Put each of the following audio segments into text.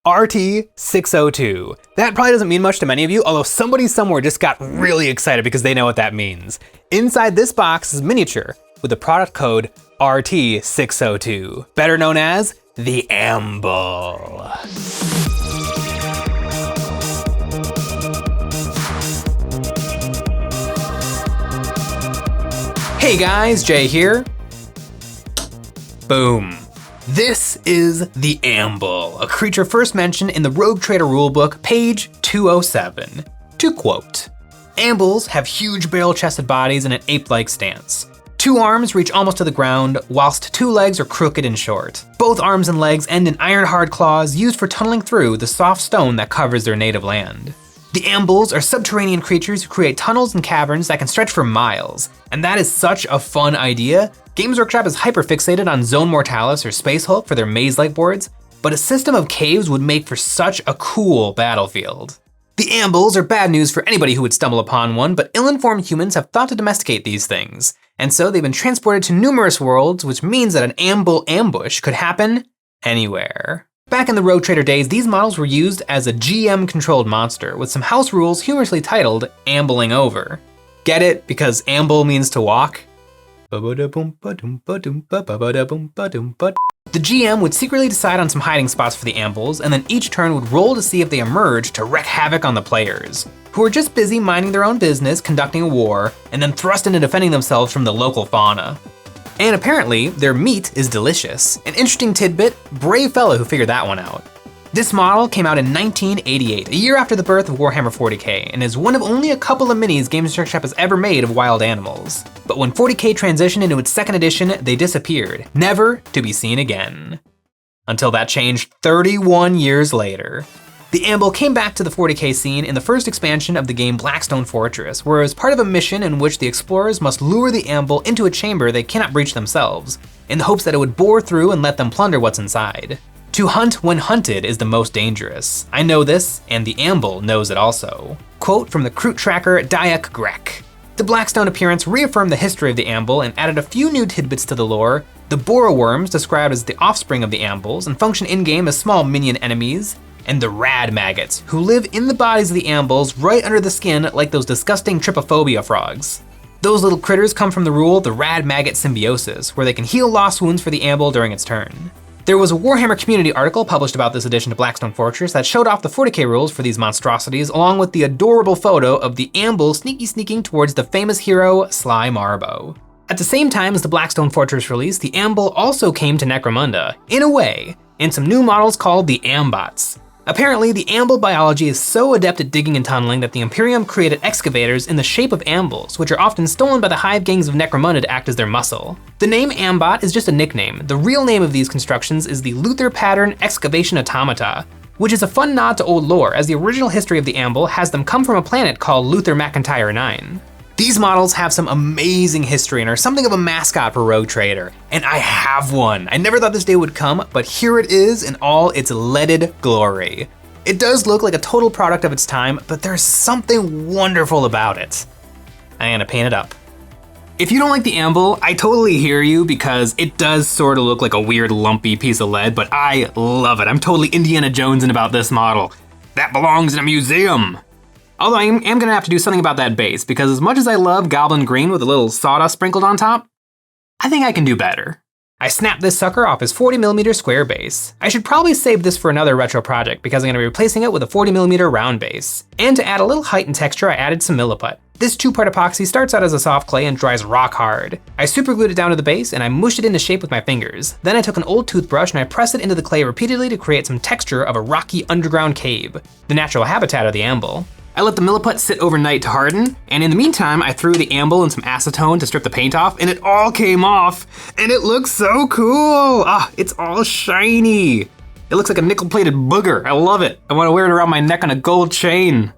RT602. That probably doesn't mean much to many of you, although somebody somewhere just got really excited because they know what that means. Inside this box is miniature with the product code RT602, better known as the Amble. Hey guys, Jay here. Boom. This is the Amble, a creature first mentioned in the Rogue Trader rulebook, page 207. To quote, Ambles have huge barrel-chested bodies and an ape-like stance. 2 arms reach almost to the ground, whilst 2 legs are crooked and short. Both arms and legs end in iron-hard claws used for tunneling through the soft stone that covers their native land. The Ambles are subterranean creatures who create tunnels and caverns that can stretch for miles, and that is such a fun idea. Games Workshop is hyper-fixated on Zone Mortalis or Space Hulk for their maze-like boards, but a system of caves would make for such a cool battlefield. The Ambles are bad news for anybody who would stumble upon one, but ill-informed humans have thought to domesticate these things, and so they've been transported to numerous worlds, which means that an Amble ambush could happen anywhere. Back in the Rogue Trader days, these models were used as a GM-controlled monster, with some house rules humorously titled Ambling Over. Get it? Because amble means to walk? The GM would secretly decide on some hiding spots for the Ambles, and then each turn would roll to see if they emerge to wreak havoc on the players, who are just busy minding their own business, conducting a war, and then thrust into defending themselves from the local fauna. And apparently, their meat is delicious. An interesting tidbit, brave fellow who figured that one out. This model came out in 1988, a year after the birth of Warhammer 40k, and is one of only a couple of minis Games Workshop has ever made of wild animals. But when 40k transitioned into its 2nd edition, they disappeared, never to be seen again. Until that changed 31 years later. The Amble came back to the 40k scene in the first expansion of the game Blackstone Fortress, where it was part of a mission in which the explorers must lure the Amble into a chamber they cannot breach themselves, in the hopes that it would bore through and let them plunder what's inside. To hunt when hunted is the most dangerous. I know this, and the Amble knows it also. Quote from the Kroot tracker Dayak Grek. The Blackstone appearance reaffirmed the history of the Amble and added a few new tidbits to the lore. The Boroworms, described as the offspring of the Ambles and function in-game as small minion enemies, and the Rad Maggots, who live in the bodies of the Ambles right under the skin like those disgusting trypophobia frogs. Those little critters come from the rule the Rad Maggot Symbiosis, where they can heal lost wounds for the Amble during its turn. There was a Warhammer community article published about this addition to Blackstone Fortress that showed off the 40k rules for these monstrosities, along with the adorable photo of the Amble sneaking towards the famous hero, Sly Marbo. At the same time as the Blackstone Fortress release, the Amble also came to Necromunda, in a way, in some new models called the Ambots. Apparently, the Amble biology is so adept at digging and tunneling that the Imperium created excavators in the shape of Ambles, which are often stolen by the hive gangs of Necromunda to act as their muscle. The name Ambot is just a nickname. The real name of these constructions is the Luther Pattern Excavation Automata, which is a fun nod to old lore, as the original history of the Amble has them come from a planet called Luther McIntyre 9. These models have some amazing history and are something of a mascot for Rogue Trader, and I have one. I never thought this day would come, but here it is in all its leaded glory. It does look like a total product of its time, but there's something wonderful about it. I'm gonna paint it up. If you don't like the Amble, I totally hear you because it does sort of look like a weird lumpy piece of lead, but I love it. I'm totally Indiana Jonesing about this model. That belongs in a museum. Although I am gonna have to do something about that base, because as much as I love Goblin Green with a little sawdust sprinkled on top, I think I can do better. I snapped this sucker off his 40mm square base. I should probably save this for another retro project because I'm gonna be replacing it with a 40mm round base. And to add a little height and texture, I added some milliput. This 2-part epoxy starts out as a soft clay and dries rock hard. I superglued it down to the base and I mushed it into shape with my fingers. Then I took an old toothbrush and I pressed it into the clay repeatedly to create some texture of a rocky underground cave, the natural habitat of the Amble. I let the milliput sit overnight to harden, and in the meantime, I threw the Amble in some acetone to strip the paint off, and it all came off, and it looks so cool! It's all shiny. It looks like a nickel-plated booger. I love it. I want to wear it around my neck on a gold chain.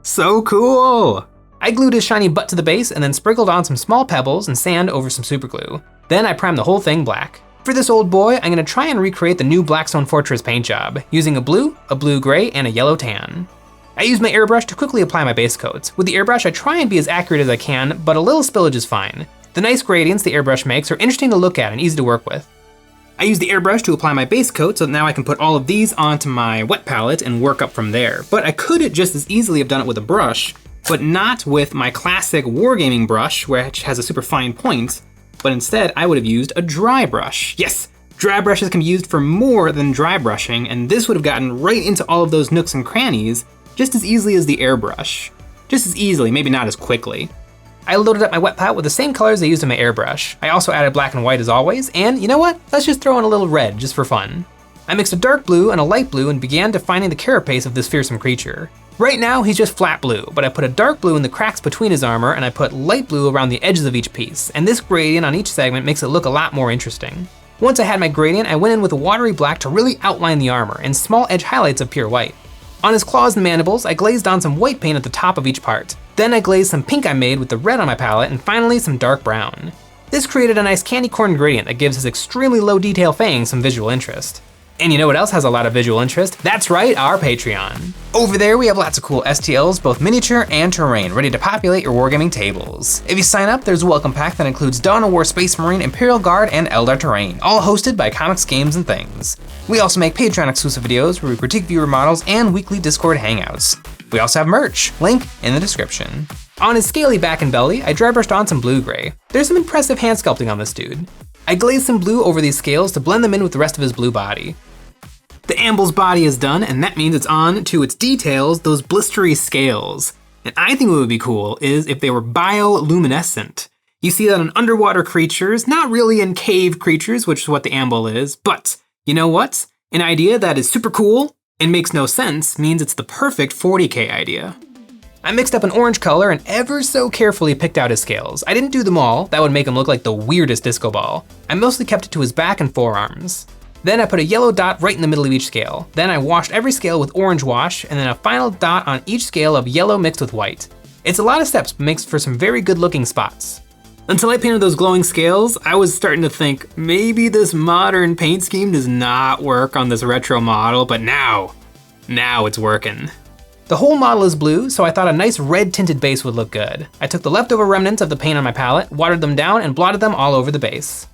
So cool! I glued his shiny butt to the base and then sprinkled on some small pebbles and sand over some superglue. Then I primed the whole thing black. For this old boy, I'm gonna try and recreate the new Blackstone Fortress paint job, using a blue gray, and a yellow tan. I use my airbrush to quickly apply my base coats. With the airbrush, I try and be as accurate as I can, but a little spillage is fine. The nice gradients the airbrush makes are interesting to look at and easy to work with. I use the airbrush to apply my base coat, so now I can put all of these onto my wet palette and work up from there. But I could just as easily have done it with a brush, but not with my classic wargaming brush, which has a super fine point, but instead I would have used a dry brush. Yes, dry brushes can be used for more than dry brushing, and this would have gotten right into all of those nooks and crannies just as easily as the airbrush. Just as easily, maybe not as quickly. I loaded up my wet palette with the same colors I used in my airbrush. I also added black and white as always, and you know what? Let's just throw in a little red just for fun. I mixed a dark blue and a light blue and began defining the carapace of this fearsome creature. Right now, he's just flat blue, but I put a dark blue in the cracks between his armor and I put light blue around the edges of each piece, and this gradient on each segment makes it look a lot more interesting. Once I had my gradient, I went in with a watery black to really outline the armor and small edge highlights of pure white. On his claws and mandibles, I glazed on some white paint at the top of each part. Then I glazed some pink I made with the red on my palette, and finally some dark brown. This created a nice candy corn gradient that gives his extremely low detail fangs some visual interest. And you know what else has a lot of visual interest? That's right, our Patreon. Over there we have lots of cool STLs, both miniature and terrain, ready to populate your wargaming tables. If you sign up, there's a welcome pack that includes Dawn of War Space Marine, Imperial Guard, and Eldar Terrain, all hosted by Comics, Games, and Things. We also make Patreon exclusive videos where we critique viewer models and weekly Discord hangouts. We also have merch, link in the description. On his scaly back and belly, I dry brushed on some blue-gray. There's some impressive hand sculpting on this dude. I glazed some blue over these scales to blend them in with the rest of his blue body. The Amble's body is done, and that means it's on to its details, those blistery scales. And I think what would be cool is if they were bioluminescent. You see that in underwater creatures, not really in cave creatures, which is what the Amble is, but you know what? An idea that is super cool and makes no sense means it's the perfect 40K idea. I mixed up an orange color and ever so carefully picked out his scales. I didn't do them all, that would make him look like the weirdest disco ball. I mostly kept it to his back and forearms. Then I put a yellow dot right in the middle of each scale. Then I washed every scale with orange wash, and then a final dot on each scale of yellow mixed with white. It's a lot of steps, but makes for some very good looking spots. Until I painted those glowing scales, I was starting to think maybe this modern paint scheme does not work on this retro model, but now it's working. The whole model is blue, so I thought a nice red tinted base would look good. I took the leftover remnants of the paint on my palette, watered them down, and blotted them all over the base.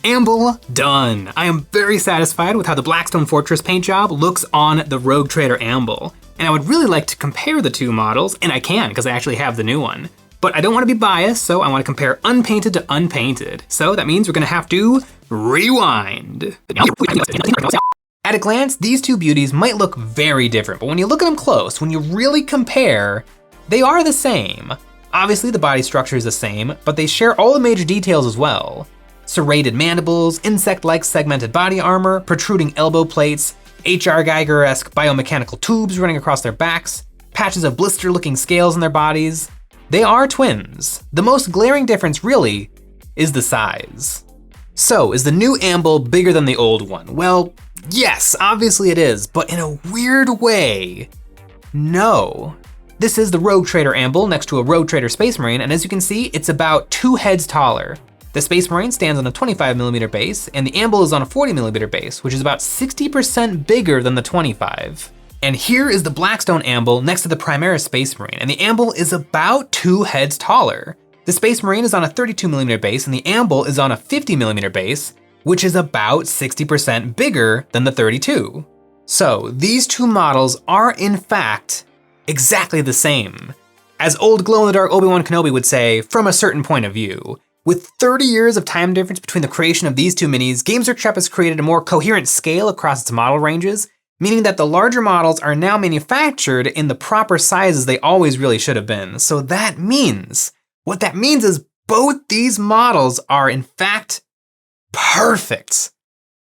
Amble done. I am very satisfied with how the Blackstone Fortress paint job looks on the Rogue Trader Amble. And I would really like to compare the two models, and I can because I actually have the new one. But I don't want to be biased, so I want to compare unpainted to unpainted. So that means we're gonna have to rewind. At a glance, these two beauties might look very different, but when you look at them close, when you really compare, they are the same. Obviously the body structure is the same, but they share all the major details as well. Serrated mandibles, insect-like segmented body armor, protruding elbow plates, H.R. Geiger-esque biomechanical tubes running across their backs, patches of blister-looking scales in their bodies. They are twins. The most glaring difference, really, is the size. So, is the new Amble bigger than the old one? Well, yes, obviously it is, but in a weird way, no. This is the Rogue Trader Amble next to a Rogue Trader Space Marine, and as you can see, it's about 2 heads taller. The Space Marine stands on a 25mm base, and the Amble is on a 40mm base, which is about 60% bigger than the 25. And here is the Blackstone Amble next to the Primaris Space Marine, and the Amble is about 2 heads taller. The Space Marine is on a 32mm base, and the Amble is on a 50mm base, which is about 60% bigger than the 32. So these two models are in fact exactly the same. As old glow-in-the-dark Obi-Wan Kenobi would say, from a certain point of view. With 30 years of time difference between the creation of these two minis, Games Workshop has created a more coherent scale across its model ranges, meaning that the larger models are now manufactured in the proper sizes they always really should have been. So what that means is both these models are in fact perfect.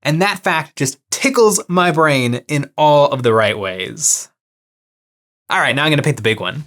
And that fact just tickles my brain in all of the right ways. All right, now I'm gonna paint the big one.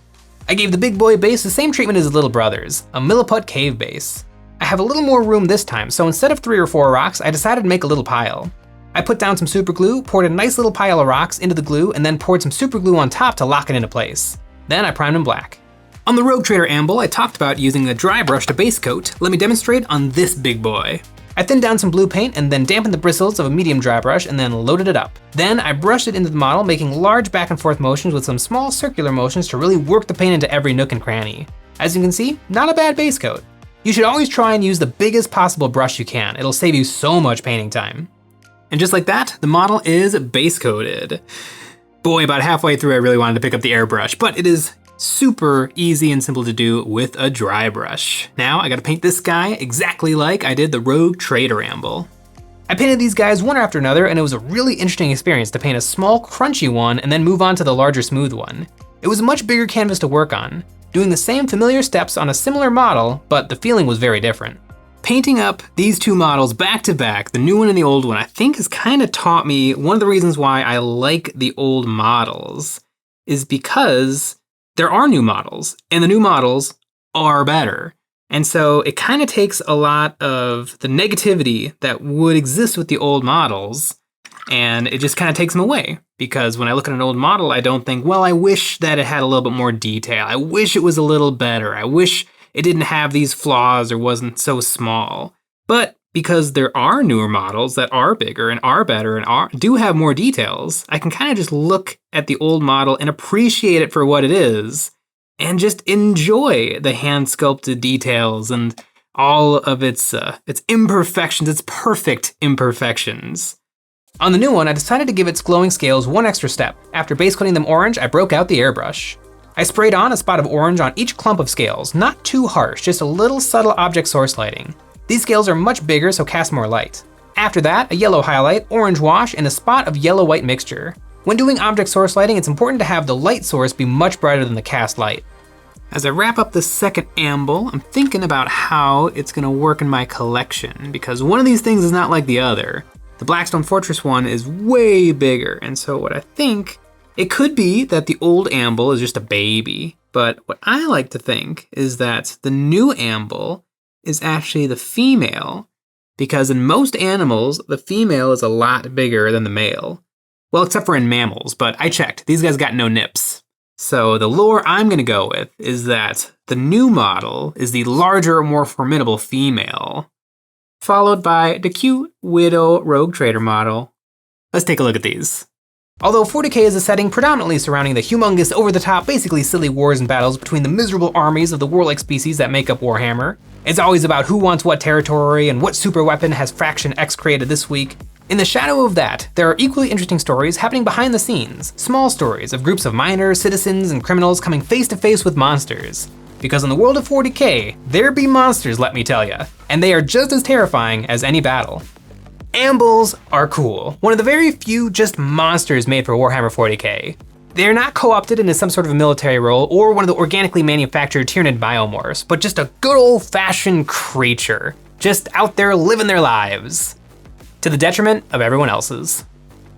I gave the big boy base the same treatment as his little brothers, a milliput cave base. I have a little more room this time, so instead of 3 or 4 rocks, I decided to make a little pile. I put down some super glue, poured a nice little pile of rocks into the glue, and then poured some super glue on top to lock it into place. Then I primed them black. On the Rogue Trader Amble, I talked about using a dry brush to base coat. Let me demonstrate on this big boy. I thinned down some blue paint and then dampened the bristles of a medium dry brush and then loaded it up. Then I brushed it into the model, making large back and forth motions with some small circular motions to really work the paint into every nook and cranny. As you can see, not a bad base coat. You should always try and use the biggest possible brush you can. It'll save you so much painting time. And just like that, the model is base coated. Boy, about halfway through I really wanted to pick up the airbrush, but it is super easy and simple to do with a dry brush. Now I gotta paint this guy exactly like I did the Rogue Trader amble. I painted these guys one after another, and it was a really interesting experience to paint a small, crunchy one and then move on to the larger, smooth one. It was a much bigger canvas to work on, doing the same familiar steps on a similar model, but the feeling was very different. Painting up these two models back to back, the new one and the old one, I think has kind of taught me one of the reasons why I like the old models is because there are new models, and the new models are better. And so it kind of takes a lot of the negativity that would exist with the old models, and it just kind of takes them away. Because when I look at an old model, I don't think, well, I wish that it had a little bit more detail. I wish it was a little better. I wish it didn't have these flaws or wasn't so small. But because there are newer models that are bigger and are better and do have more details, I can kind of just look at the old model and appreciate it for what it is, and just enjoy the hand-sculpted details and all of its imperfections, its perfect imperfections. On the new one, I decided to give its glowing scales one extra step. After base coating them orange, I broke out the airbrush. I sprayed on a spot of orange on each clump of scales, not too harsh, just a little subtle object source lighting. These scales are much bigger, so cast more light. After that, a yellow highlight, orange wash, and a spot of yellow-white mixture. When doing object source lighting, it's important to have the light source be much brighter than the cast light. As I wrap up the second amble, I'm thinking about how it's gonna work in my collection, because one of these things is not like the other. The Blackstone Fortress one is way bigger, and so what I think, it could be that the old amble is just a baby, but what I like to think is that the new amble is actually the female, because in most animals, the female is a lot bigger than the male. Well, except for in mammals, but I checked. These guys got no nips. So the lore I'm gonna go with is that the new model is the larger, more formidable female, followed by the cute Widow Rogue Trader model. Let's take a look at these. Although 40k is a setting predominantly surrounding the humongous, over-the-top, basically silly wars and battles between the miserable armies of the warlike species that make up Warhammer, it's always about who wants what territory and what super weapon has Faction X created this week. In the shadow of that, there are equally interesting stories happening behind the scenes, small stories of groups of miners, citizens, and criminals coming face to face with monsters. Because in the world of 40k, there be monsters, let me tell ya, and they are just as terrifying as any battle. Ambles are cool, one of the very few just monsters made for Warhammer 40k. They're not co-opted into some sort of a military role or one of the organically manufactured Tyranid biomorphs, but just a good old-fashioned creature, just out there living their lives, to the detriment of everyone else's.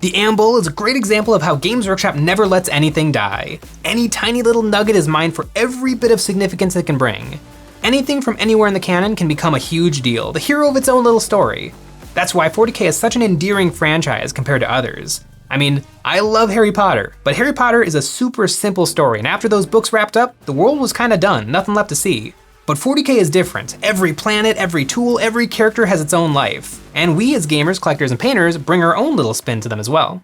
The Amble is a great example of how Games Workshop never lets anything die. Any tiny little nugget is mined for every bit of significance it can bring. Anything from anywhere in the canon can become a huge deal, the hero of its own little story. That's why 40k is such an endearing franchise compared to others. I mean, I love Harry Potter, but Harry Potter is a super simple story, and after those books wrapped up, the world was kinda done, nothing left to see. But 40k is different. Every planet, every tool, every character has its own life. And we as gamers, collectors, and painters bring our own little spin to them as well.